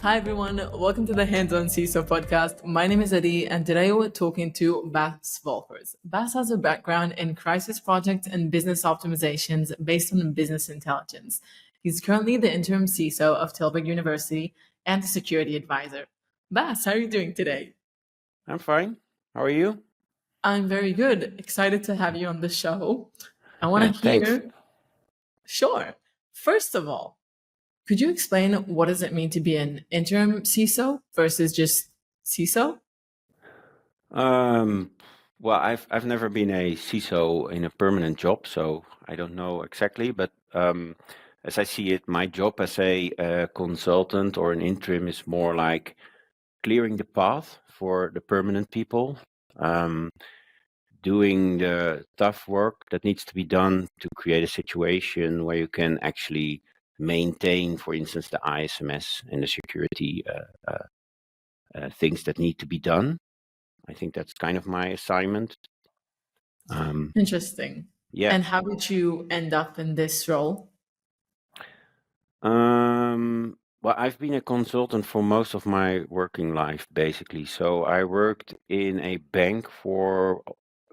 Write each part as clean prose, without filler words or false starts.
Hi everyone, welcome to the Hands-on CISO podcast. My name is Eddie, and today we're talking to Bas Valkers. Bas has a background in crisis projects and business optimizations based on business intelligence. He's currently the interim CISO of Tilburg University and a security advisor. Bas, how are you doing today? I'm fine. How are you? I'm very good. Excited to have you on the show. I want to Thanks. hear. Sure. First of all, could you explain what does it mean to be an interim CISO versus just CISO? Um, well, I've never been a CISO in a permanent job, so I don't know exactly. But as I see it, my job as a consultant or an interim is more like clearing the path for the permanent people, um, doing the tough work that needs to be done to create a situation where you can actually maintain, for instance, the ISMS and the security things that need to be done. I think that's kind of my assignment. Interesting. Yeah. And how did you end up in this role? Well, I've been a consultant for most of my working life, basically. So I worked in a bank for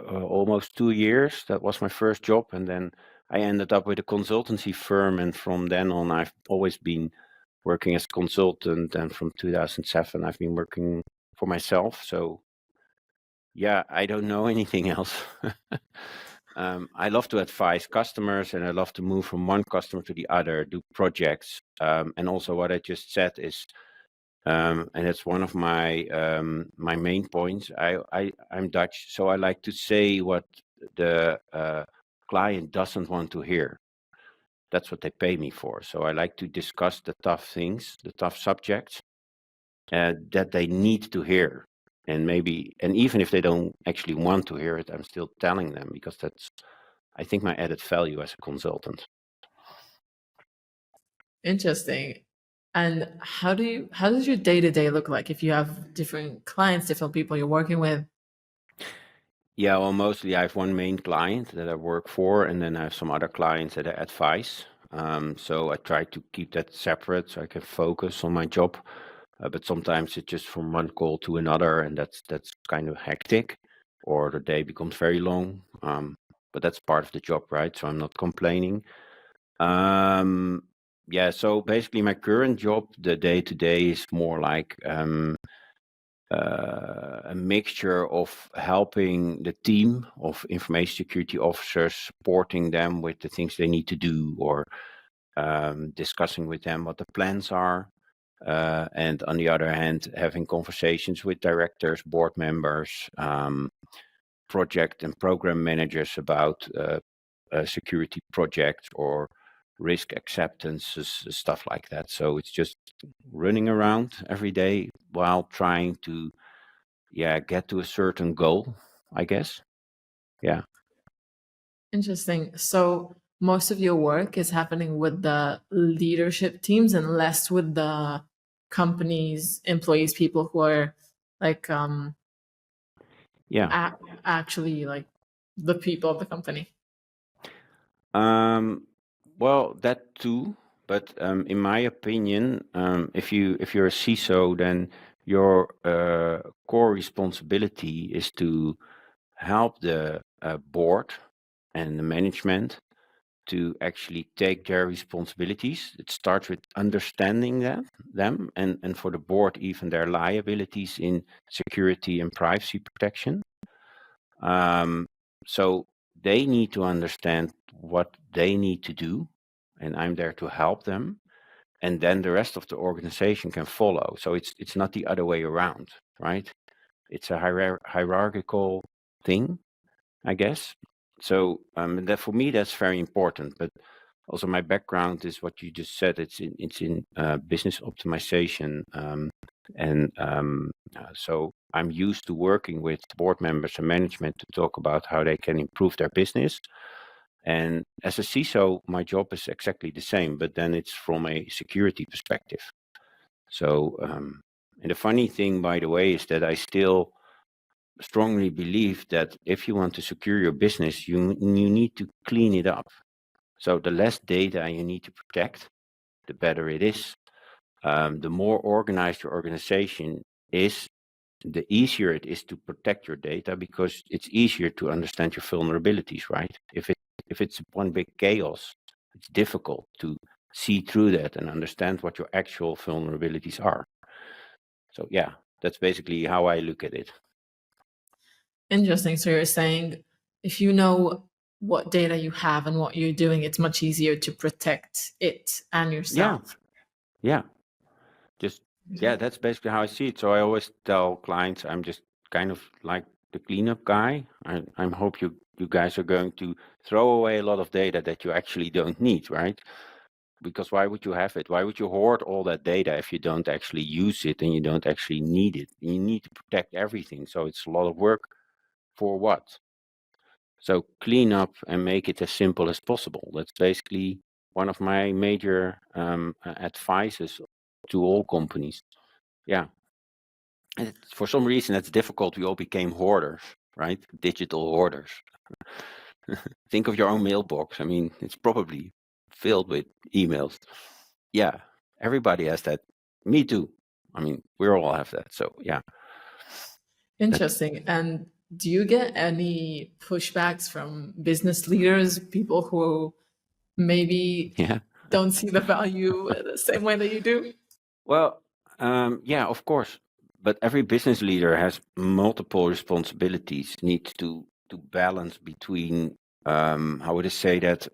almost 2 years. That was my first job. And then I ended up with a consultancy firm. And from then on, I've always been working as a consultant. And from 2007, I've been working for myself. So yeah, I don't know anything else. I love to advise customers, and I love to move from one customer to the other, do projects. And also what I just said is, and it's one of my main points. I'm Dutch, so I like to say what the client doesn't want to hear. That's what they pay me for. So I like to discuss the tough things, the tough subjects that they need to hear. And even if they don't actually want to hear it, I'm still telling them, because that's, I think, my added value as a consultant. Interesting. And how does your day-to-day look like if you have different clients, different people you're working with? Yeah, well, mostly I have one main client that I work for, and then I have some other clients that I advise. So I try to keep that separate so I can focus on my job. But sometimes it's just from one call to another, and that's kind of hectic, or the day becomes very long. But that's part of the job, right? So I'm not complaining. Yeah, so basically my current job, the day to day, is more like a mixture of helping the team of information security officers, supporting them with the things they need to do, or discussing with them what the plans are. And on the other hand, having conversations with directors, board members, project and program managers about security projects or risk acceptances, stuff like that. So it's just running around every day while trying to, get to a certain goal, I guess. Yeah. Interesting. So most of your work is happening with the leadership teams and less with the company's employees, people who are like Yeah. actually like the people of the company. Well, that too, but in my opinion, if you're a CISO, then your core responsibility is to help the board and the management to actually take their responsibilities. It starts with understanding them, and for the board, even their liabilities in security and privacy protection. So they need to understand what they need to do, and I'm there to help them. And then the rest of the organization can follow. So it's not the other way around, right? It's a hierarchical thing, I guess. So that, for me, that's very important. But also my background is what you just said. It's in business optimization, so I'm used to working with board members and management to talk about how they can improve their business. And as a CISO, my job is exactly the same, but then it's from a security perspective. So, and the funny thing, by the way, is that I still strongly believe that if you want to secure your business, you need to clean it up. So the less data you need to protect, the better it is. The more organized your organization is, the easier it is to protect your data, because it's easier to understand your vulnerabilities, right? If it's one big chaos, it's difficult to see through that and understand what your actual vulnerabilities are. So yeah, that's basically how I look at it. Interesting. So you're saying if you know what data you have and what you're doing, it's much easier to protect it and Yeah, yourself. yeah. Just yeah, that's basically how I see it. So I always tell clients I'm just kind of like the cleanup guy. I hope you guys are going to throw away a lot of data that you actually don't need, right? Because why would you have it? Why would you hoard all that data if you don't actually use it and you don't actually need it? You need to protect everything. So it's a lot of work for what? So clean up and make it as simple as possible. That's basically one of my major advices to all companies. Yeah. And for some reason, that's difficult. We all became hoarders, right? Digital hoarders. Think of your own mailbox. I mean, it's probably filled with emails. Yeah, everybody has that. Me too. I mean, we all have that. So yeah, that Interesting. And do you get any pushbacks from business leaders, people who maybe yeah. don't see the value the same way that you do? Well, yeah, of course. But every business leader has multiple responsibilities, needs to balance between how would I say that?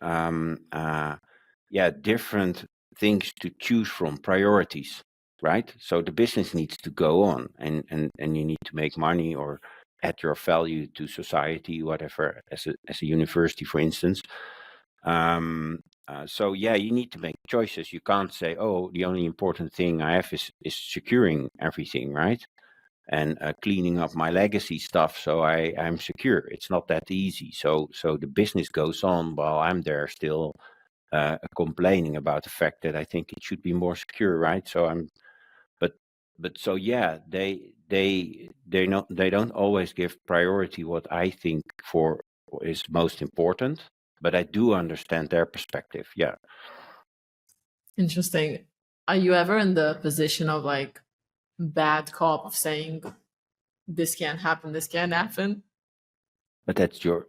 Yeah, different things to choose from, priorities, right? So the business needs to go on, and you need to make money or add your value to society, whatever, as a university, for instance. So yeah, you need to make choices. You can't say, "Oh, the only important thing I have is securing everything, right? And cleaning up my legacy stuff, so I'm secure." It's not that easy. So the business goes on while I'm there still complaining about the fact that I think it should be more secure, right? So but but so yeah, they don't always give priority what I think for is most important, but I do understand their perspective. Yeah, Interesting. Are you ever in the position of like bad cop of saying this can't happen, this can't happen? but that's your.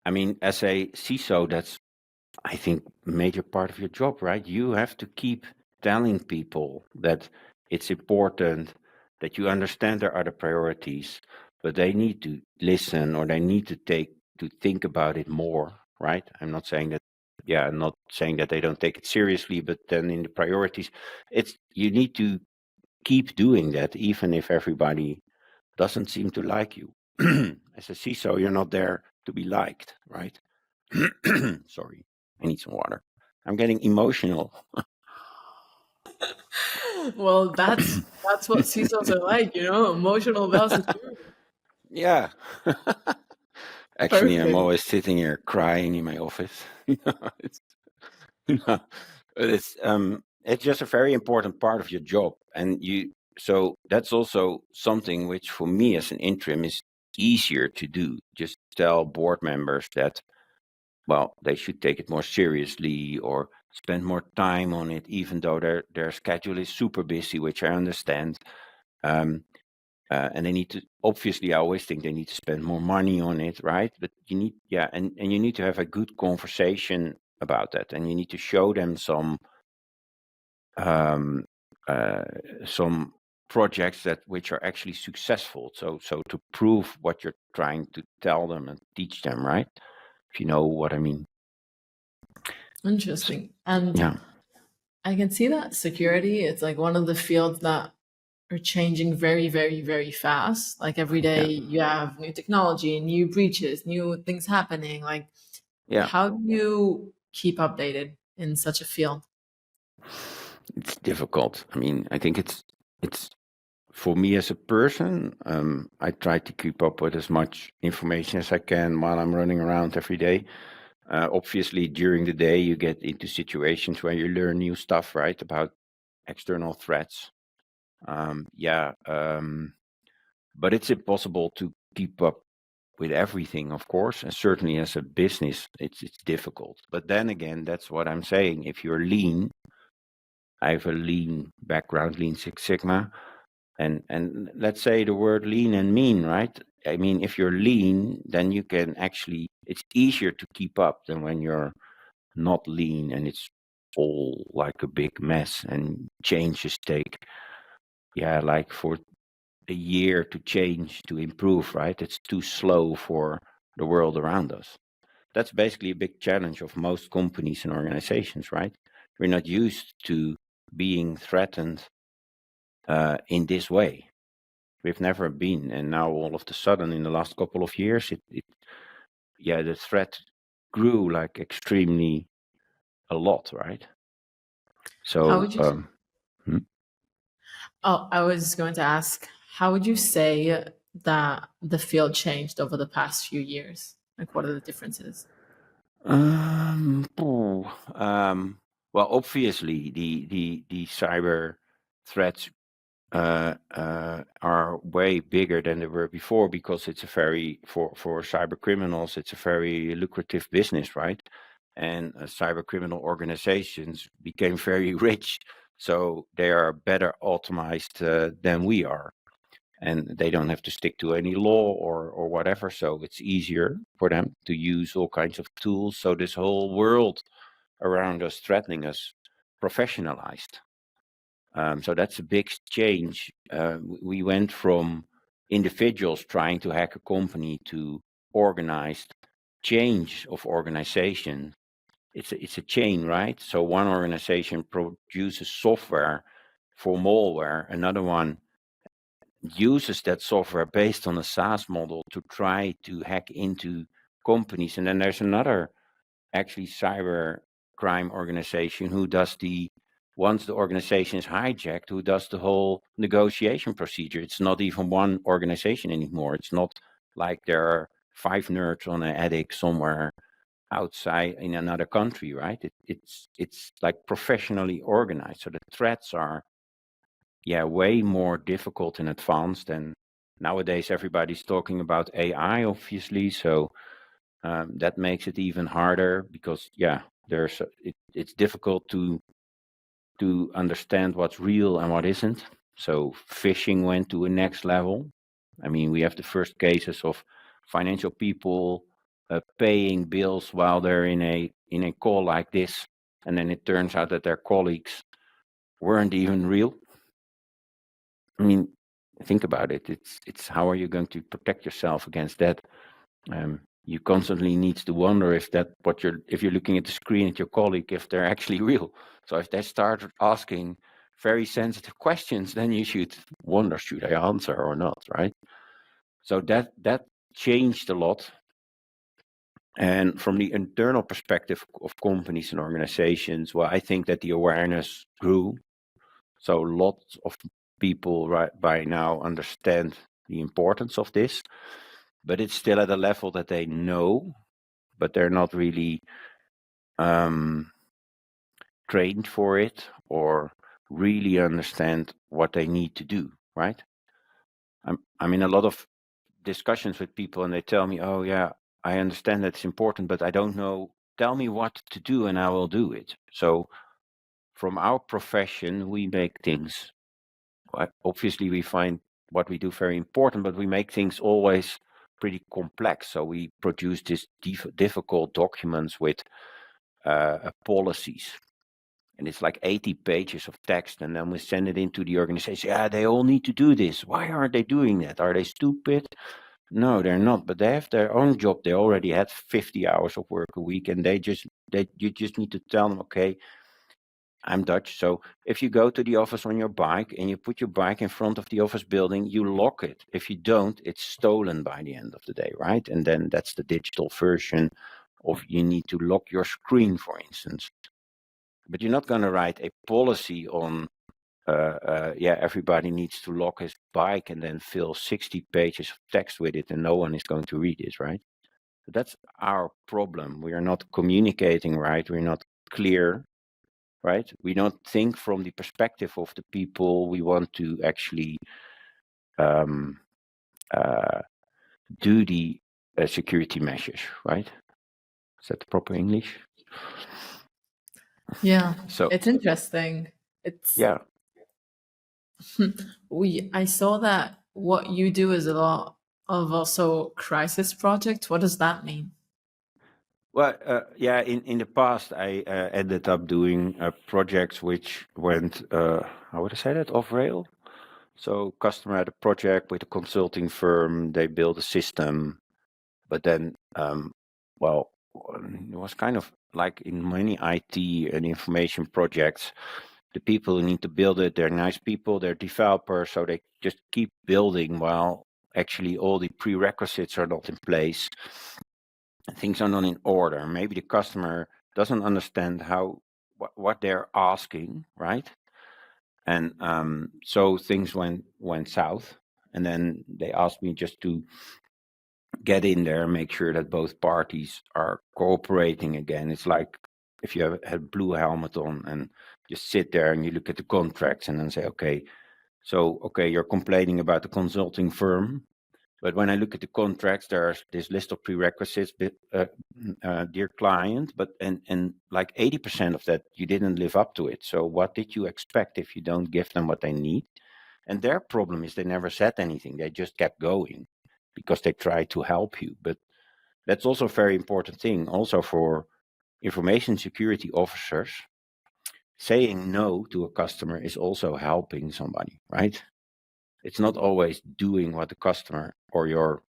I mean, as a CISO, that's I think major part of your job, right? You have to keep telling people that it's important, that you understand their other priorities, but they need to listen, or they need to think about it more, right? I'm not saying that, yeah, I'm not saying that they don't take it seriously, but then in the priorities, it's you need to keep doing that, even if everybody doesn't seem to like you. As a CISO, you're not there to be liked, right? Sorry, I need some water. I'm getting emotional. Well, that's what CISOs are like, emotional about security. Yeah. Actually, I'm Perfect. always sitting here crying in my office. it's, it's just a very important part of your job, and so that's also something which for me as an interim is easier to do. Just tell board members that, well, they should take it more seriously or spend more time on it, even though their schedule is super busy, which I understand. Um, and they need to, obviously, I always think they need to spend more money on it, right? But you need, yeah, and you need to have a good conversation about that, and you need to show them um, uh, some projects that which are actually successful. So to prove what you're trying to tell them and teach them, right? If you know what I mean. S- Interesting. And Yeah, I can see that security, it's like one of the fields that are changing very, very, very fast. Like every day yeah, you have new technology, new breaches, new things happening. Like, yeah. how do you keep updated in such a field? It's difficult. I mean, I think it's for me as a person. I try to keep up with as much information as I can while I'm running around every day. Obviously, during the day, you get into situations where you learn new stuff, right, about external threats. Yeah, but it's impossible to keep up with everything, of course, and certainly as a business, it's difficult. But then again, that's what I'm saying. If you're lean, I have a lean background, Lean Six Sigma, and let's say the word lean and mean, right? I mean, if you're lean, then you can actually, it's easier to keep up than when you're not lean and it's all like a big mess and changes take, like for a year to change, to improve, right? It's too slow for the world around us. That's basically a big challenge of most companies and organizations, right? We're not used to being threatened in this way. We've never been, and now all of a sudden, in the last couple of years, the threat grew like extremely a lot, right? How So, would you? hmm? Oh, I was going to ask, how would you say that the field changed over the past few years? Like, what are the differences? Um, oh, well, obviously, the cyber threats are way bigger than they were before, because it's a very, for cyber criminals, it's a very lucrative business, right? And cyber criminal organizations became very rich, so they are better optimized than we are, and they don't have to stick to any law or whatever. So it's easier for them to use all kinds of tools. So this whole world around us threatening us professionalized. So that's a big change. We went from individuals trying to hack a company to organized change of organization. It's a chain, right? So one organization produces software for malware, another one uses that software based on a SaaS model to try to hack into companies, and then there's another actually cyber crime organization who does once the organization is hijacked, who does the whole negotiation procedure. It's not even one organization anymore. It's not like there are 5 nerds on an attic somewhere outside in another country, right? It's like professionally organized. So the threats are way more difficult and advanced. And nowadays everybody's talking about AI, obviously. So that makes it even harder, because it's difficult to understand what's real and what isn't. So phishing went to a next level. I mean, we have the first cases of financial people paying bills while they're in a call like this, and then it turns out that their colleagues weren't even real. I mean, think about it. It's how are you going to protect yourself against that? You constantly need to wonder if if you're looking at the screen at your colleague, if they're actually real. So if they start asking very sensitive questions, then you should wonder, should I answer or not, right? So that changed a lot. And from the internal perspective of companies and organizations, well, I think that the awareness grew. So lots of people right by now understand the importance of this, but it's still at a level that they know, but they're not really trained for it or really understand what they need to do, right? I'm in a lot of discussions with people and they tell me, oh yeah, I understand that it's important, but I don't know, tell me what to do and I will do it. So from our profession, we make things, obviously we find what we do very important, but we make things always pretty complex. So we produce these difficult documents with policies, and it's like 80 pages of text, and then we send it into the organization. Yeah, they all need to do this. Why aren't they doing that? Are they stupid? No, they're not, but they have their own job. They already had 50 hours of work a week, and you just need to tell them, okay, I'm Dutch, so if you go to the office on your bike and you put your bike in front of the office building, you lock it. If you don't, it's stolen by the end of the day, right? And then that's the digital version of, you need to lock your screen, for instance. But you're not going to write a policy on, everybody needs to lock his bike and then fill 60 pages of text with it, and no one is going to read it, right? But that's our problem. We are not communicating right. We're not clear, right? We don't think from the perspective of the people we want to actually do the security measures, right? Is that the proper English? Yeah, So it's interesting. It's Yeah. I saw that what you do is a lot of also crisis projects. What does that mean? Well, yeah, in the past, I ended up doing projects which went, how would I say that, off rail. So customer had a project with a consulting firm, they built a system, but then, well, it was kind of like in many IT and information projects, the people who need to build it, they're nice people, they're developers, so they just keep building while actually all the prerequisites are not in place. Things are not in order. Maybe the customer doesn't understand what they're asking, right? And so things went south, and then they asked me just to get in there and make sure that both parties are cooperating again. It's like if you have had blue helmet on and just sit there and you look at the contracts and then say, okay, so okay, you're complaining about the consulting firm, but when I look at the contracts, there's this list of prerequisites, dear client, but and like 80% of that you didn't live up to it. So what did you expect if you don't give them what they need? And their problem is they never said anything. They just kept going because they tried to help you. But that's also a very important thing, also for information security officers. Saying no to a customer is also helping somebody, right? It's not always doing what the customer or your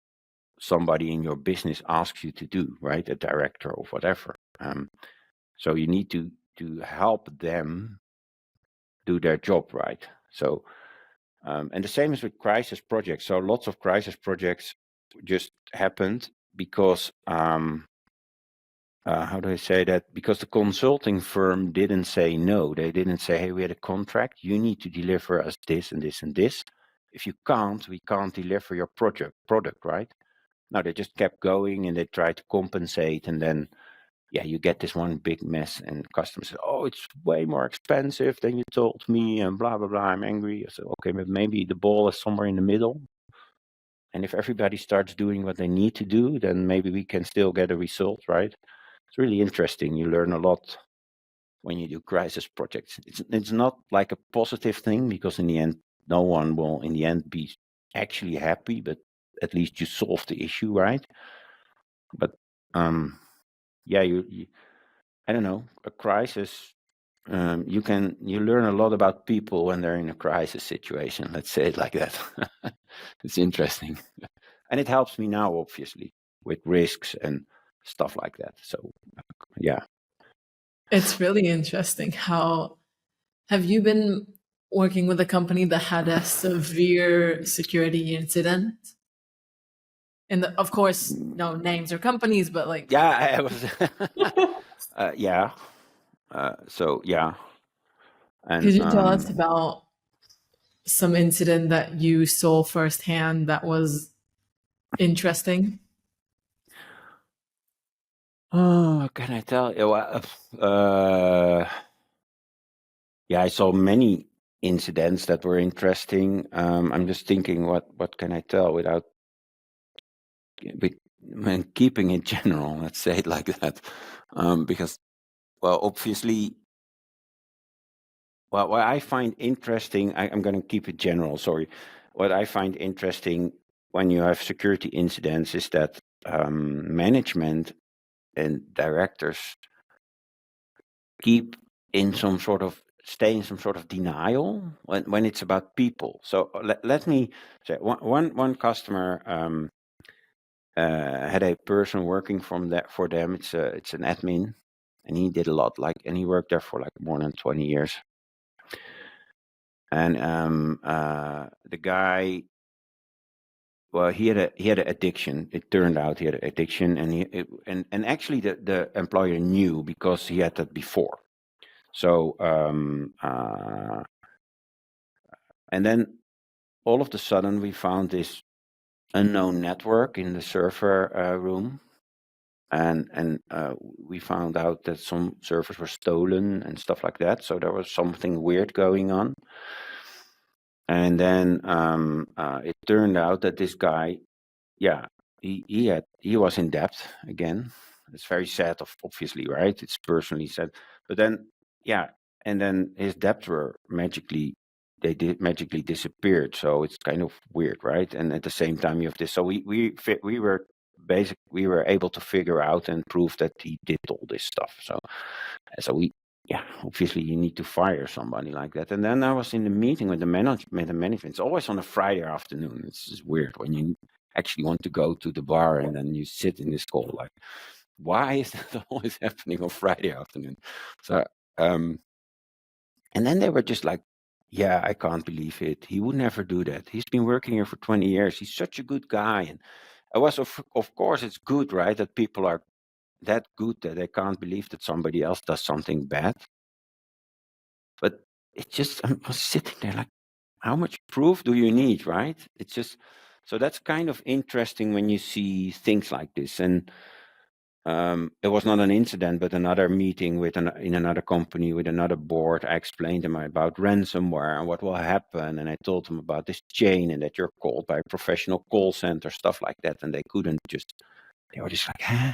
somebody in your business asks you to do, right? A director or whatever. So you need to help them do their job right. So and the same is with crisis projects. So lots of crisis projects just happened because how do I say that? Because the consulting firm didn't say no. They didn't say, hey, we had a contract. You need to deliver us this and this and this. If you can't, we can't deliver your product, right? No, they just kept going and they tried to compensate. And then, yeah, you get this one big mess and customers say, oh, it's way more expensive than you told me and blah, blah, blah. I'm angry. I said, okay, but maybe the ball is somewhere in the middle. And if everybody starts doing what they need to do, then maybe we can still get a result, right? It's really interesting. You learn a lot when you do crisis projects. It's not like a positive thing because in the end, no one will in the end be actually happy, but at least you solve the issue, right? But yeah, you I don't know, a crisis. You learn a lot about people when they're in a crisis situation. Let's say it like that. It's interesting, and it helps me now, obviously, with risks and stuff like that. So yeah. It's really interesting. How have you been working with a company that had a severe security incident? And of course, no names or companies, but like, Yeah, I was. Yeah. So yeah, and could you tell us about some incident that you saw firsthand that was interesting? oh, what can I tell you? Yeah, I saw many incidents that were interesting. I'm just thinking, what can I tell without with, when keeping it general? Let's say it like that, because well, obviously, well, what I find interesting, I'm going to keep it general. Sorry, what I find interesting when you have security incidents is that management and directors keep in some sort of stay in some sort of denial when it's about people. So let me say one customer had a person working from that for them. It's an admin, and he did a lot and he worked there for like more than 20 years. And the guy, well, he had an addiction. It turned out he had an addiction, and actually the employer knew because he had that before. So and then all of a sudden we found this unknown network in the server room, and we found out that some servers were stolen and stuff like that. So there was something weird going on. And then it turned out that this guy, yeah, he was in debt again. It's very sad, obviously, right? It's personally sad. But then, yeah, and then his debtor magically disappeared. So it's kind of weird, right? And at the same time, you have this. So we were able to figure out and prove that he did all this stuff. So we. Yeah, obviously you need to fire somebody like that. And then I was in the meeting with the management. It's always on a Friday afternoon. It's just weird when you actually want to go to the bar and then you sit in this call. Like, why is that always happening on Friday afternoon? So, and then they were just like, yeah, I can't believe it. He would never do that. He's been working here for 20 years. He's such a good guy. And I was, of course, it's good, right? That people are that good that they can't believe that somebody else does something bad. But it's just, I was sitting there like, how much proof do you need, right? It's just, so that's kind of interesting when you see things like this. And it was not an incident, but another meeting in another company with another board. I explained them about ransomware and what will happen. And I told them about this chain and that you're called by a professional call center, stuff like that. And they were just like, huh?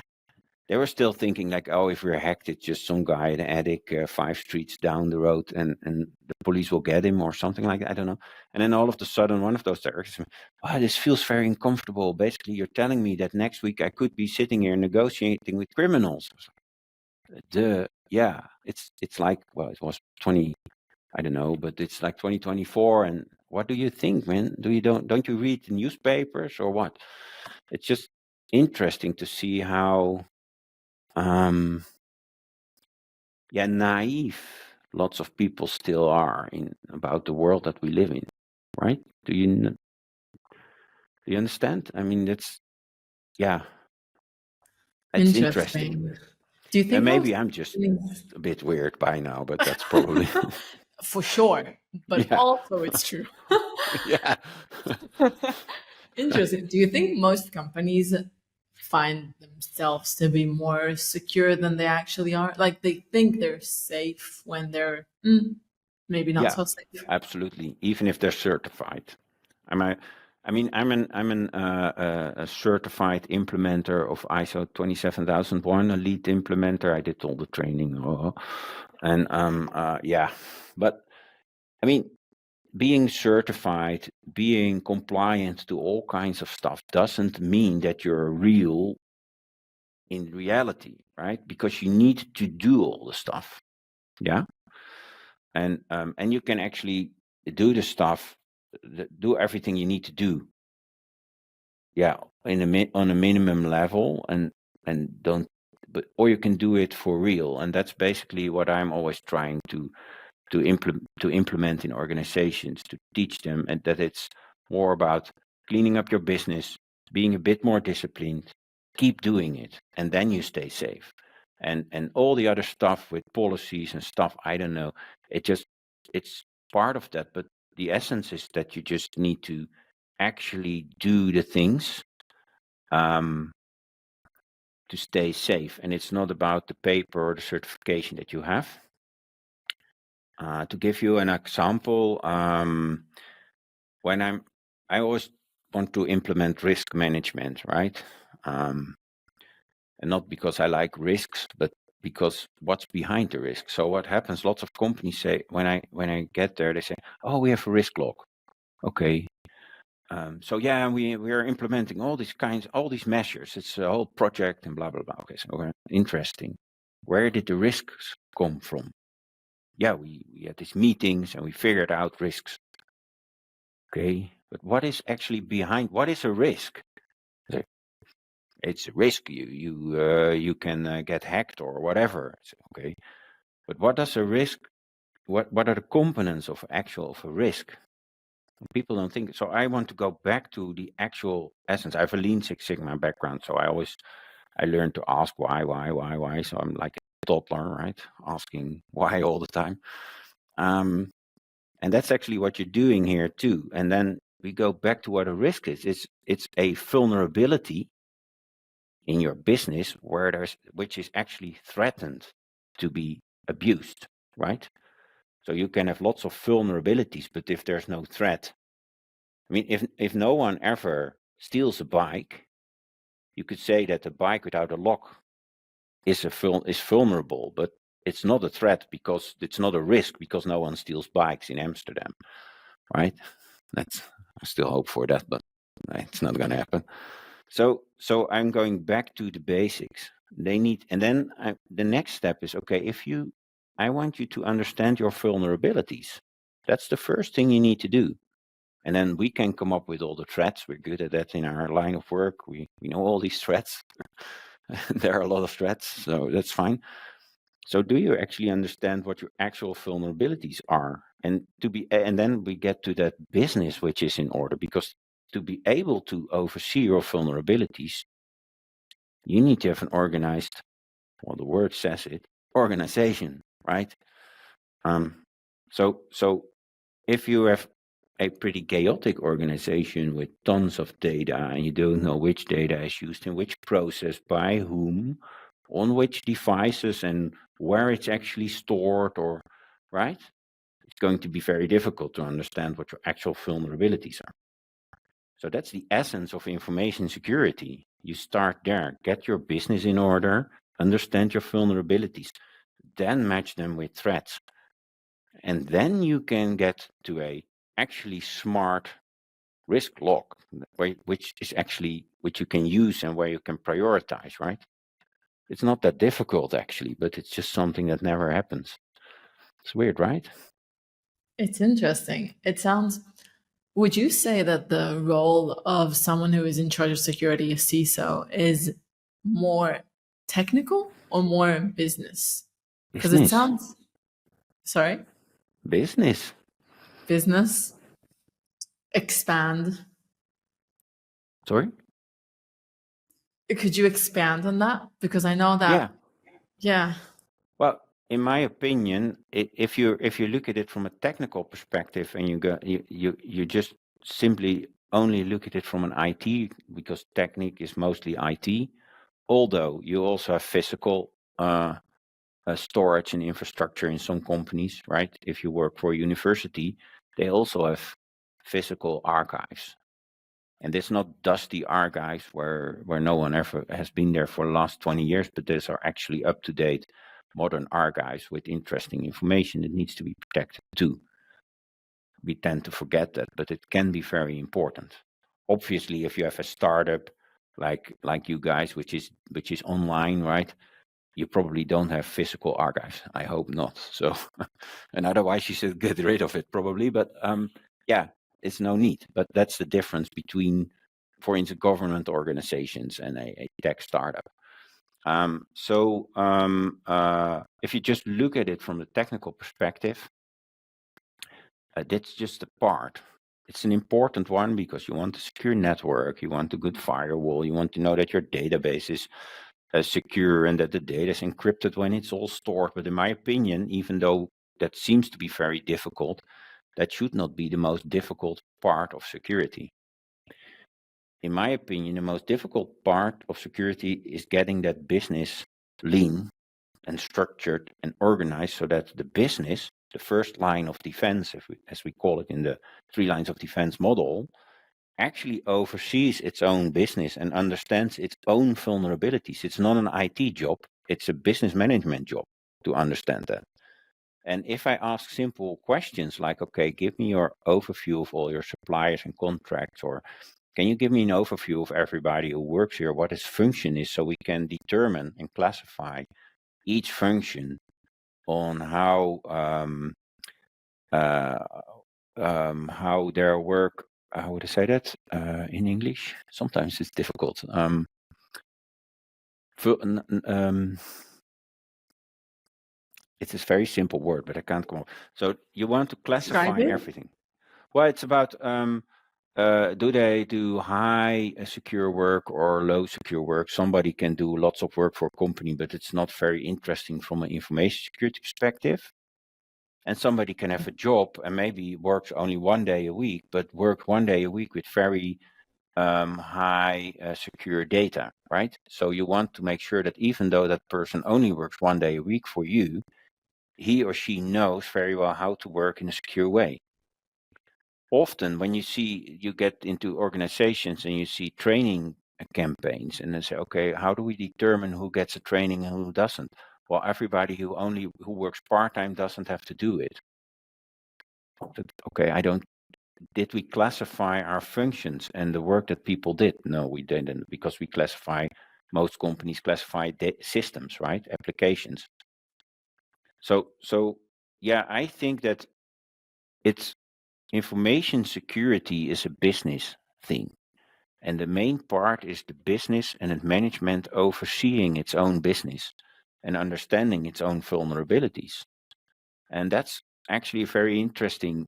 They were still thinking like, oh, if we're hacked, it's just some guy in an attic 5 streets down the road and the police will get him or something like that. I don't know. And then all of a sudden, one of those directors said, wow, this feels very uncomfortable. Basically, you're telling me that next week I could be sitting here negotiating with criminals. I was like, yeah, it's like, well, it was 20, I don't know, but it's like 2024. And what do you think, man? Don't you read the newspapers or what? It's just interesting to see how naive lots of people still are in about the world that we live in, right? Do you understand? I mean, it's interesting. Interesting. Do you And think maybe most I'm just companies, a bit weird by now, but that's probably for sure, but yeah, also it's true. yeah. Interesting. Do you think most companies find themselves to be more secure than they actually are? Like they think they're safe when they're maybe not Yeah, so safe. absolutely. Even if they're certified. I'm a, I mean, a certified implementer of ISO 27001, a lead implementer. I did all the training, and But I mean, being certified, being compliant to all kinds of stuff doesn't mean that you're real in reality, right? Because you need to do all the stuff, yeah. And you can actually do the stuff, do everything you need to do, yeah, on a minimum level, and don't, but or you can do it for real, and that's basically what I'm always trying to implement in organizations, to teach them, and that it's more about cleaning up your business, being a bit more disciplined, keep doing it, and then you stay safe. And all the other stuff with policies and stuff, I don't know. It's part of that, but the essence is that you just need to actually do the things um, to stay safe. And it's not about the paper or the certification that you have. To give you an example, I always want to implement risk management, right? And not because I like risks, but because what's behind the risk. So what happens? Lots of companies say when I get there, they say, "Oh, we have a risk log." Okay. So yeah, we are implementing all these measures. It's a whole project and blah blah blah. Okay, so interesting. Where did the risks come from? Yeah, we had these meetings and we figured out risks. Okay, but what is actually behind? What is a risk? It's a risk. You can get hacked or whatever. Okay, but what does a risk? What are the components of a risk? People don't think so. I want to go back to the actual essence. I have a Lean Six Sigma background, so I learned to ask why. So I'm like a toddler, right? Asking why all the time. And that's actually what you're doing here too. And then we go back to what a risk is. It's a vulnerability in your business which is actually threatened to be abused, right? So you can have lots of vulnerabilities, but if there's no threat, I mean, if no one ever steals a bike, you could say that a bike without a lock is vulnerable, but it's not a threat because it's not a risk because no one steals bikes in Amsterdam, right? That's I still hope for that, but it's not going to happen. So I'm going back to the basics. They need, and then the next step is okay. I want you to understand your vulnerabilities. That's the first thing you need to do. And then we can come up with all the threats. We're good at that in our line of work. We know all these threats. There are a lot of threats, so that's fine. So do you actually understand what your actual vulnerabilities are? And then we get to that business which is in order, because to be able to oversee your vulnerabilities, you need to have an organized, well, the word says it, organization, right? So if you have a pretty chaotic organization with tons of data and you don't know which data is used in which process, by whom, on which devices, and where it's actually stored, or right, it's going to be very difficult to understand what your actual vulnerabilities are. So that's the essence of information security. You start there, get your business in order, understand your vulnerabilities, then match them with threats. And then you can get to a actually smart risk log, which you can use and where you can prioritize, right? It's not that difficult actually, but it's just something that never happens. It's weird, right? It's interesting. It sounds. Would you say that the role of someone who is in charge of security, a CISO, is more technical or more business? Because it Business. sounds. Sorry? Business. Business. Expand. Sorry? Could you expand on that? Because I know that. Yeah. Well, in my opinion, if you look at it from a technical perspective and you just simply only look at it from an IT, because technique is mostly IT, although you also have physical storage and infrastructure in some companies, right? If you work for a university, they also have physical archives. And it's not dusty archives where no one ever has been there for the last 20 years, but these are actually up-to-date modern archives with interesting information that needs to be protected too. We tend to forget that, but it can be very important. Obviously, if you have a startup like you guys, which is online, right? You probably don't have physical archives. I hope not. So, and otherwise you should get rid of it probably. But yeah, it's no need. But that's the difference between, for instance, government organizations and a tech startup. If you just look at it from the technical perspective, that's just a part. It's an important one because you want a secure network, you want a good firewall, you want to know that your database is secure and that the data is encrypted when it's all stored. But in my opinion, even though that seems to be very difficult, that should not be the most difficult part of security. In my opinion, the most difficult part of security is getting that business lean and structured and organized so that the business, the first line of defense, as we call it in the 3 lines of defense model, actually oversees its own business and understands its own vulnerabilities. It's not an IT job, it's a business management job to understand that. And if I ask simple questions like, okay, give me your overview of all your suppliers and contracts, or can you give me an overview of everybody who works here, what its function is, so we can determine and classify each function on how their work, how would I say that in English? Sometimes it's difficult. It's a very simple word, but I can't come up. So you want to classify everything. Well, it's about do they do high secure work or low secure work? Somebody can do lots of work for a company, but it's not very interesting from an information security perspective. And somebody can have a job and maybe works only 1 day a week, but work 1 day a week with very high secure data, right? So you want to make sure that even though that person only works 1 day a week for you, he or she knows very well how to work in a secure way. Often when you get into organizations and you see training campaigns and they say, okay, how do we determine who gets a training and who doesn't? well, everybody who works part-time doesn't have to do it. But, okay, did we classify our functions and the work that people did? No, we didn't, because most companies classify systems, right? Applications. So yeah, I think that it's information security is a business thing. And the main part is the business and its management overseeing its own business and understanding its own vulnerabilities. And that's actually a very interesting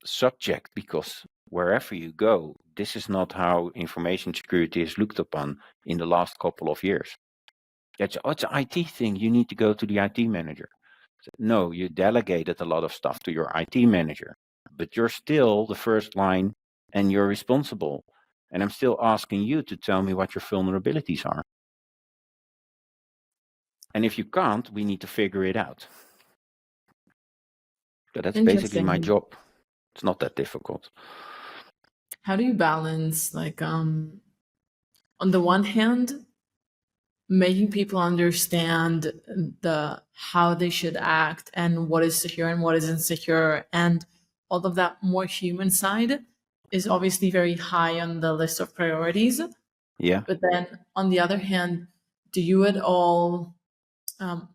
subject, because wherever you go, this is not how information security is looked upon in the last couple of years. It's an IT thing. You need to go to the IT manager. No, you delegated a lot of stuff to your IT manager, but you're still the first line and you're responsible. And I'm still asking you to tell me what your vulnerabilities are. And if you can't, we need to figure it out. So that's basically my Interesting. job. It's not that difficult. How do you balance, like, on the one hand, making people understand the how they should act and what is secure and what is insecure, and all of that more human side is obviously very high on the list of priorities. Yeah. But then on the other hand, do you at all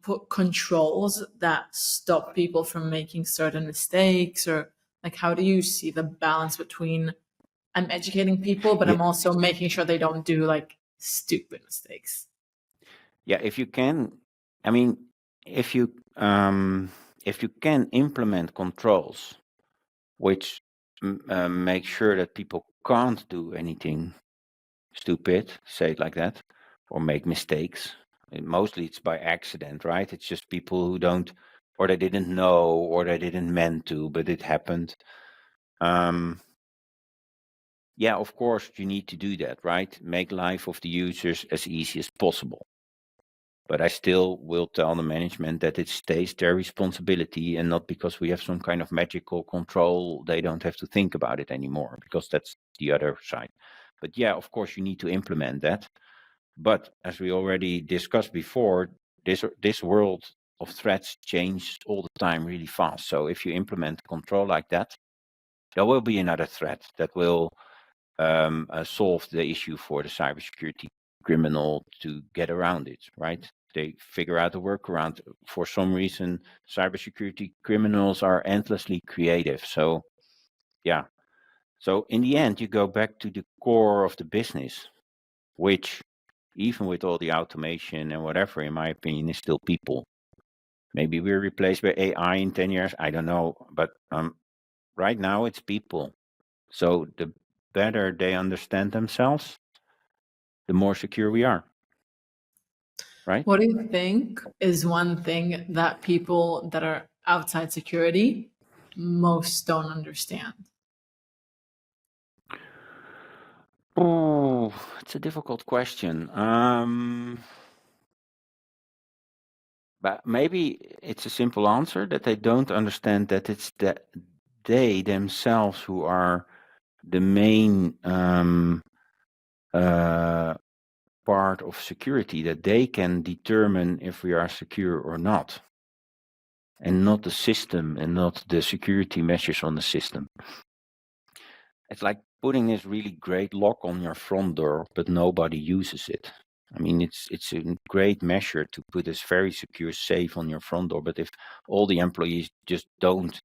put controls that stop people from making certain mistakes, or like how do you see the balance between I'm educating people but Yeah. I'm also making sure they don't do like stupid mistakes? Yeah. If you can, I mean, if you can implement controls which make sure that people can't do anything stupid, say it like that, or make mistakes. And mostly it's by accident, right? It's just people who don't, or they didn't know, or they didn't meant to, but it happened. Yeah, of course you need to do that, right? Make life of the users as easy as possible. But I still will tell the management that it stays their responsibility, and not because we have some kind of magical control, they don't have to think about it anymore, because that's the other side. But yeah, of course you need to implement that. But as we already discussed before, this world of threats changes all the time really fast. So if you implement control like that, there will be another threat that will solve the issue for the cybersecurity criminal to get around it, right? They figure out a workaround. For some reason, cybersecurity criminals are endlessly creative. So, yeah. So in the end, you go back to the core of the business, which, even with all the automation and whatever, in my opinion, is still people. Maybe we're replaced by AI in 10 years. I don't know. But right now, it's people. So the better they understand themselves, the more secure we are. Right? What do you think is one thing that people that are outside security most don't understand? Oh, it's a difficult question. But maybe it's a simple answer, that they don't understand that it's that they themselves who are the main part of security, that they can determine if we are secure or not, and not the system and not the security measures on the system. It's like putting this really great lock on your front door, but nobody uses it. I mean, it's a great measure to put this very secure safe on your front door, but if all the employees just don't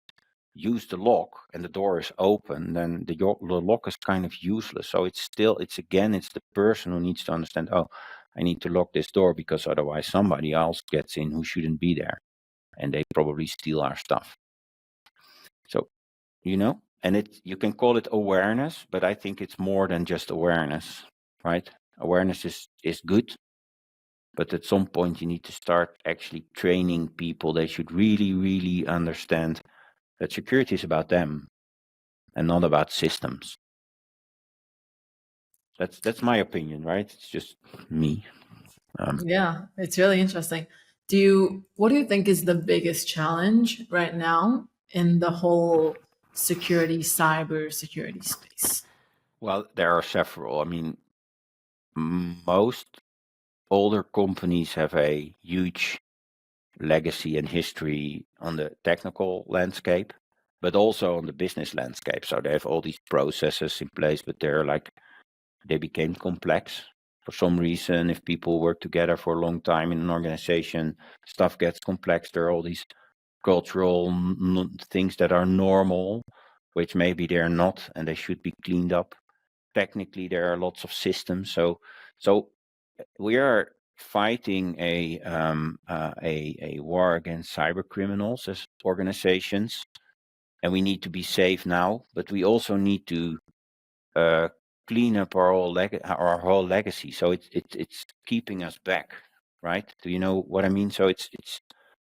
use the lock and the door is open, then the lock is kind of useless. So it's the person who needs to understand, oh, I need to lock this door, because otherwise somebody else gets in who shouldn't be there, and they probably steal our stuff. So, and you can call it awareness, but I think it's more than just awareness, right? Awareness is good, but at some point you need to start actually training people. They should really, really understand that security is about them and not about systems. That's my opinion, right? It's just me. Yeah, it's really interesting. What do you think is the biggest challenge right now in the whole cyber security space? Well, there are several. I mean, most older companies have a huge legacy and history on the technical landscape, but also on the business landscape. So they have all these processes in place, but they became complex for some reason. If people work together for a long time in an organization, stuff gets complex. There are all these cultural things that are normal, which maybe they're not, and they should be cleaned up. Technically, there are lots of systems. So we are fighting a war against cyber criminals as organizations, and we need to be safe now. But we also need to clean up our whole legacy. So it's keeping us back, right? Do you know what I mean? So it's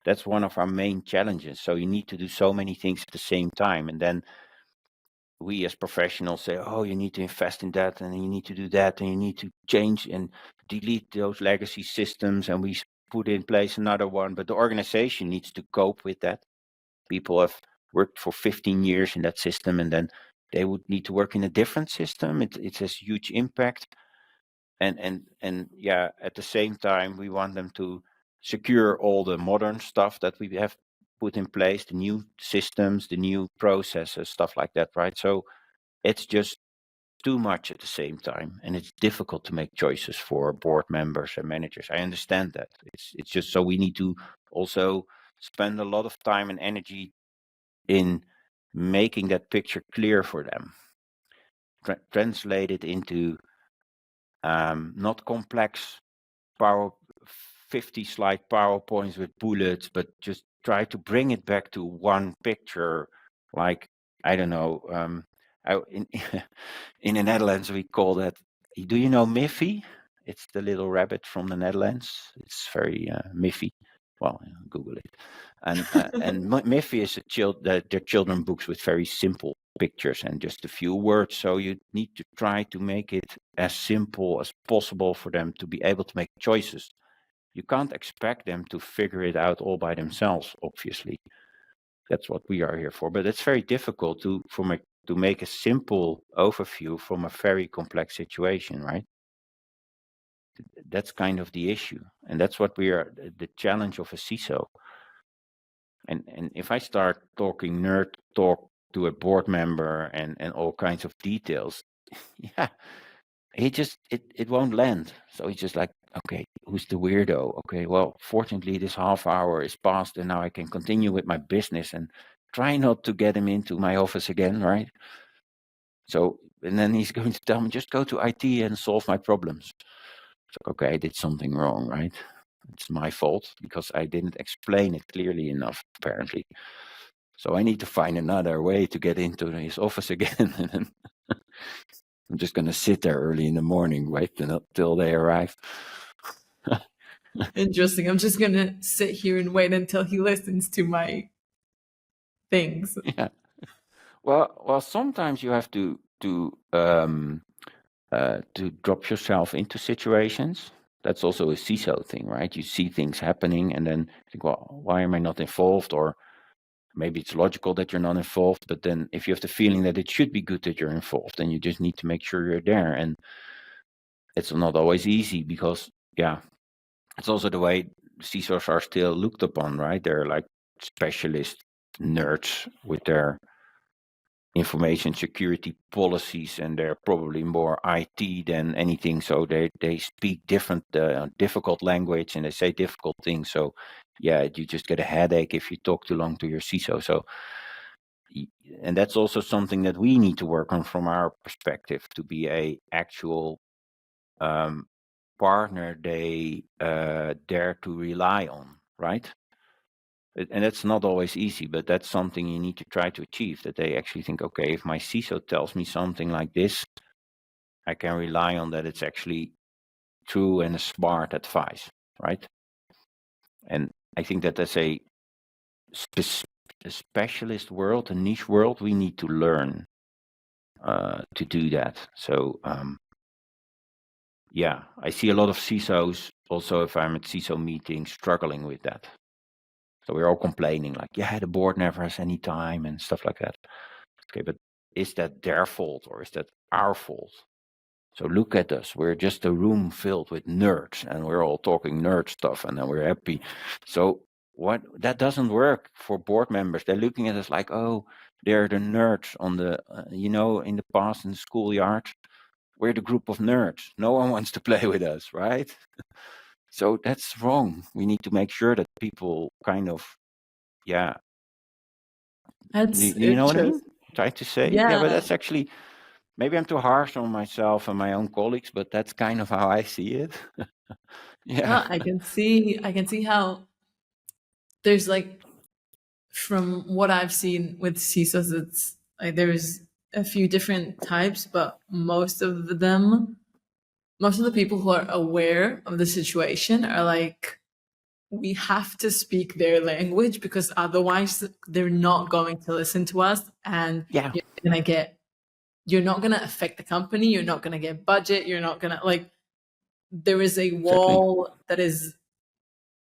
that's one of our main challenges. So you need to do so many things at the same time, and then we as professionals say, oh, you need to invest in that, and you need to do that, and you need to change and delete those legacy systems, and we put in place another one. But the organization needs to cope with that. People have worked for 15 years in that system, and then they would need to work in a different system. It has huge impact. And yeah, at the same time, we want them to secure all the modern stuff that we have put in place, the new systems, the new processes, stuff like that, right? So it's just too much at the same time, and it's difficult to make choices for board members and managers. I understand that. It's just so we need to also spend a lot of time and energy in making that picture clear for them, translate it into not complex power 50 slide PowerPoints with bullets, but just try to bring it back to one picture. Like, I don't know, in, in the Netherlands, we call that, do you know Miffy? It's the little rabbit from the Netherlands. It's very Miffy. Well, Google it. And Miffy is their children books with very simple pictures and just a few words. So you need to try to make it as simple as possible for them to be able to make choices. You can't expect them to figure it out all by themselves, obviously. That's what we are here for. But it's very difficult to make a simple overview from a very complex situation, right? That's kind of the issue. And that's what the challenge of a CISO. And if I start talking nerd talk to a board member and all kinds of details, yeah, it won't land. So he's just like, okay, who's the weirdo? Okay, well, fortunately this half hour is past and now I can continue with my business and try not to get him into my office again, right? So, and then he's going to tell me, just go to IT and solve my problems. So, okay, I did something wrong, right? It's my fault because I didn't explain it clearly enough, apparently. So I need to find another way to get into his office again. And I'm just going to sit there early in the morning, wait until they arrive. Interesting. I'm just going to sit here and wait until he listens to my things. Yeah. Well, sometimes you have to drop yourself into situations. That's also a CISO thing, right? You see things happening and then think, well, why am I not involved? Or maybe it's logical that you're not involved, but then if you have the feeling that it should be good that you're involved, then you just need to make sure you're there. And it's not always easy because, yeah, it's also the way CISOs are still looked upon, right? They're like specialist nerds with their information security policies, and they're probably more IT than anything. So they speak different, difficult language, and they say difficult things. So yeah, you just get a headache if you talk too long to your CISO. So, and that's also something that we need to work on from our perspective to be a actual partner they dare to rely on, right? And that's not always easy, but that's something you need to try to achieve, that they actually think, okay, if my CISO tells me something like this, I can rely on that it's actually true and a smart advice, right? And I think that as a specialist world, a niche world, we need to learn to do that. So yeah, I see a lot of CISOs also, if I'm at CISO meetings, struggling with that. So we're all complaining like, yeah, the board never has any time and stuff like that. Okay, but is that their fault or is that our fault? So look at us. We're just a room filled with nerds, and we're all talking nerd stuff, and then we're happy. So what that doesn't work for board members. They're looking at us like, oh, they're the nerds on the, in the past in the schoolyard. We're the group of nerds. No one wants to play with us, right? So that's wrong. We need to make sure that people kind of, yeah, That's you know what I mean? interesting. Try to say, yeah, but Yeah. that's actually, maybe I'm too harsh on myself and my own colleagues, but that's kind of how I see it. Yeah. I can see how there's like, from what I've seen with CISOs, it's like there's a few different types, but most of the people who are aware of the situation are like, we have to speak their language because otherwise they're not going to listen to us, and Yeah, you're not gonna affect the company, you're not gonna get budget, you're not gonna like, there is a exactly. wall that is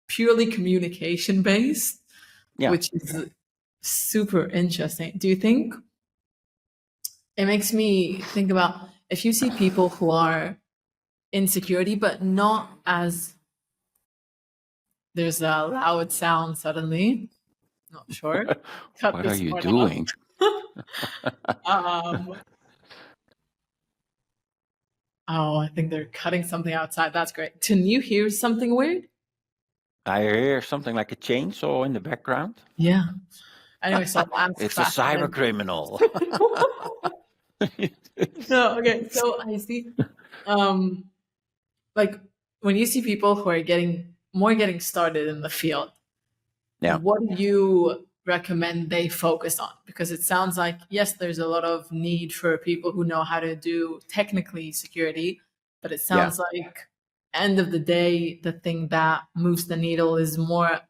purely communication based, Yeah. which is super interesting. Do you think it makes me think about, if you see people who are in security, but not as, there's a loud sound suddenly, not sure, cut What are this you part off. doing? um, oh, I think they're cutting something outside. That's great. Can you hear something weird? I hear something like a chainsaw in the background. Yeah. Anyway, so I'll ask It's a fast and cyber then. criminal. No, okay. So I see, um, like, when you see people who are getting started in the field, Yeah, what do you recommend they focus on? Because it sounds like, yes, there's a lot of need for people who know how to do technically security, but it yeah. sounds like, end of the day, the thing that moves the needle is more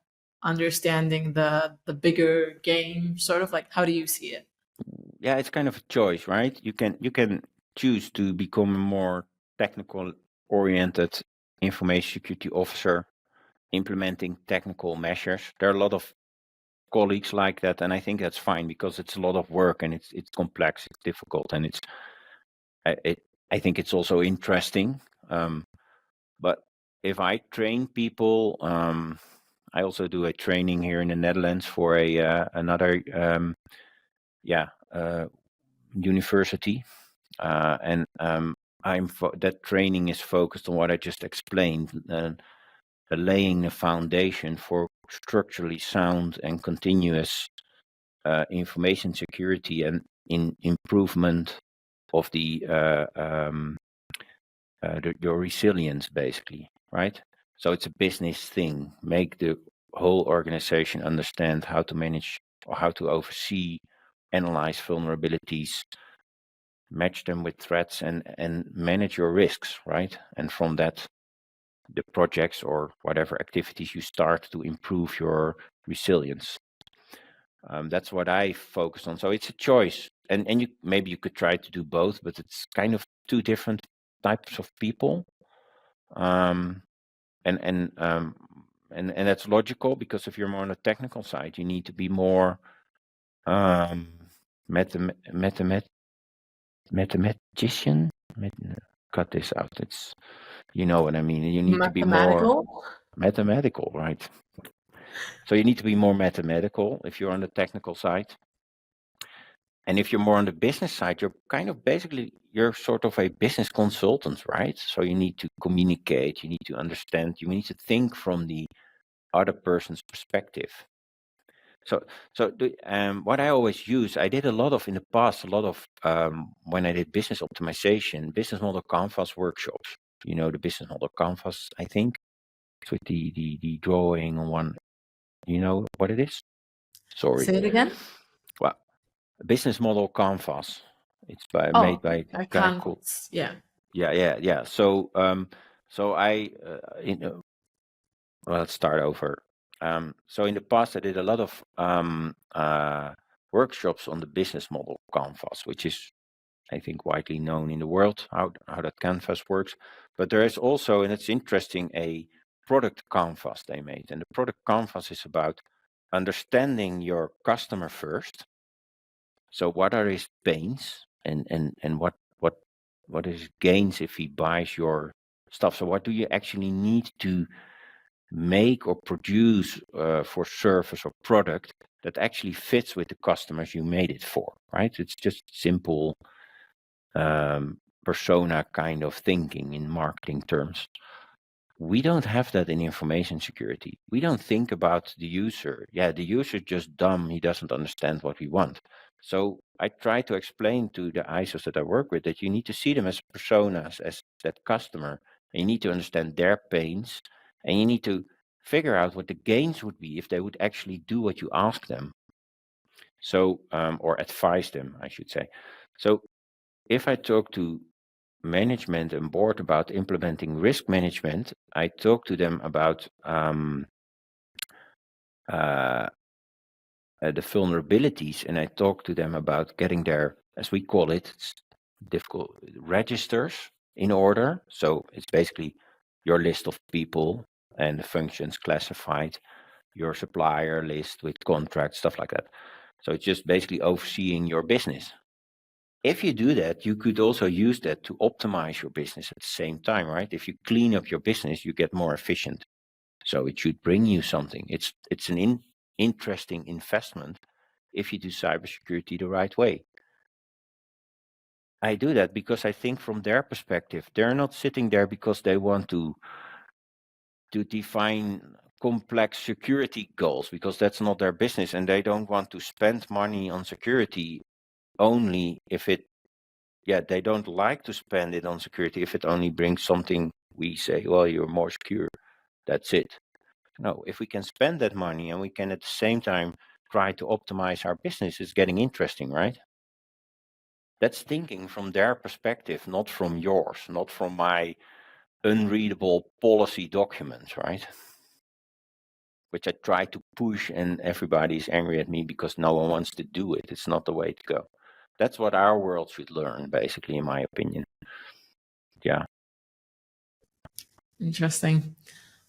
understanding the bigger game, sort of. Like, how do you see it? Yeah, it's kind of a choice, right? You can choose to become a more technical oriented information security officer, implementing technical measures. There are a lot of colleagues like that, and I think that's fine because it's a lot of work and it's complex, it's difficult, and I think it's also interesting. But if I train people, I also do a training here in the Netherlands for another university, and that training is focused on what I just explained, laying the foundation for structurally sound and continuous information security and in improvement of your resilience, basically, right? So it's a business thing. Make the whole organization understand how to manage or how to oversee, analyze vulnerabilities, match them with threats, and manage your risks, right? And from that, the projects or whatever activities you start to improve your resilience. That's what I focus on. So it's a choice, and you could try to do both, but it's kind of two different types of people. Um, and and um, and that's logical because if you're more on the technical side, you need to be more um, mathematician. Cut this out. It's, you know what I mean. You need to be more Mathematical? mathematical, right? So you need to be more mathematical if you're on the technical side. And if you're more on the business side, you're kind of basically, you're sort of a business consultant, right? So you need to communicate, you need to understand, you need to think from the other person's perspective. So what I always use, I did a lot of in the past, a lot of when I did business optimization, business model canvas workshops. You know the business model canvas, I think, it's with the drawing on one. You know what it is? Sorry. Say it again. Well, business model canvas. It's made Oh, by a I guy can't. called. Yeah. Yeah. So I well, let's start over. So in the past, I did a lot of workshops on the business model canvas, which is, I think, widely known in the world how that canvas works. But there is also, and it's interesting, a product canvas they made, and the product canvas is about understanding your customer first. So what are his pains, and what gains if he buys your stuff? So what do you actually need to make or produce for service or product that actually fits with the customers you made it for, right? It's just simple persona kind of thinking in marketing terms. We don't have that in information security. We don't think about the user. Yeah, the user is just dumb. He doesn't understand what we want. So I try to explain to the ISOs that I work with that you need to see them as personas, as that customer. And you need to understand their pains, and you need to figure out what the gains would be if they would actually do what you ask them. So, or advise them, I should say. So if I talk to management and board about implementing risk management, I talk to them about the vulnerabilities, and I talk to them about getting their, as we call it, it's difficult, registers in order. So it's basically your list of people and the functions classified, your supplier list with contracts, stuff like that. So it's just basically overseeing your business. If you do that, you could also use that to optimize your business at the same time, right? If you clean up your business, you get more efficient. So it should bring you something. It's an interesting investment if you do cybersecurity the right way. I do that because I think from their perspective, they're not sitting there because they want to define complex security goals, because that's not their business, and they don't want to spend money on security only if it, they don't like to spend it on security if it only brings something. We say, well, you're more secure. That's it. No, if we can spend that money and we can at the same time try to optimize our business, it's getting interesting, right? That's thinking from their perspective, not from yours, not from my unreadable policy documents, right? Which I try to push, and everybody's angry at me because no one wants to do it. It's not the way to go. That's what our world should learn, basically, in my opinion. Yeah. Interesting.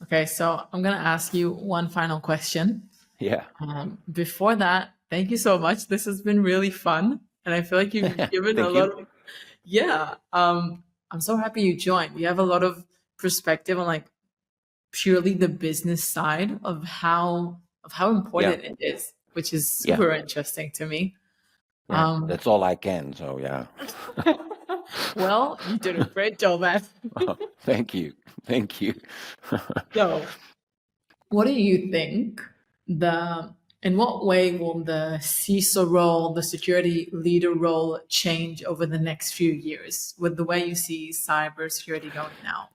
Okay, so I'm gonna ask you one final question. Yeah. Before that, thank you so much. This has been really fun, and I feel like you've given a Thank lot you. of. Yeah, I'm so happy you joined. You have a lot of perspective on like purely the business side of how important it is, which is Yeah. super interesting to me. Yeah. That's all I can. So yeah. Well, you did a great job, man. Thank you. Thank you. So, what do you think in what way will the CISO role, the security leader role, change over the next few years with the way you see cybersecurity going now?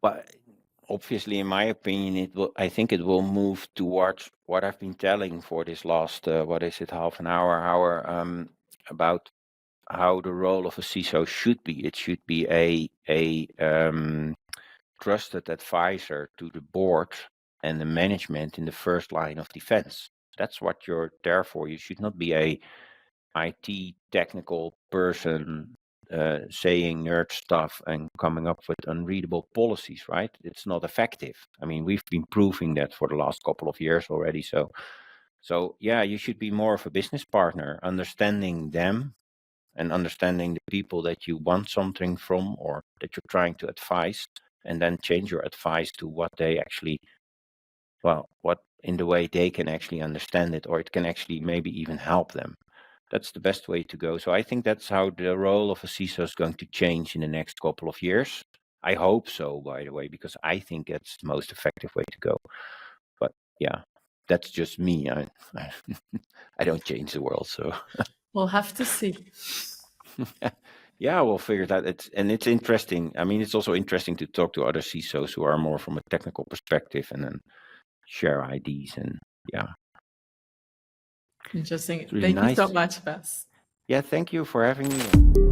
Well, obviously, in my opinion, I think it will move towards what I've been telling for this last, half an hour, about how the role of a CISO should be. It should be a trusted advisor to the board and the management in the first line of defense. That's what you're there for. You should not be a IT technical person saying nerd stuff and coming up with unreadable policies, right? It's not effective. I mean, we've been proving that for the last couple of years already. So yeah, you should be more of a business partner, understanding them and understanding the people that you want something from or that you're trying to advise, and then change your advice to what they actually, what in the way they can actually understand it, or it can actually maybe even help them. That's the best way to go. So I think that's how the role of a CISO is going to change in the next couple of years. I hope so, by the way, because I think that's the most effective way to go. But yeah, that's just me. I don't change the world, so We'll have to see. yeah, we'll figure that. It's interesting. I mean, it's also interesting to talk to other CISOs who are more from a technical perspective and then share ideas, and yeah, Interesting. it's really Thank you so nice. much, Bas. Yeah, thank you for having me.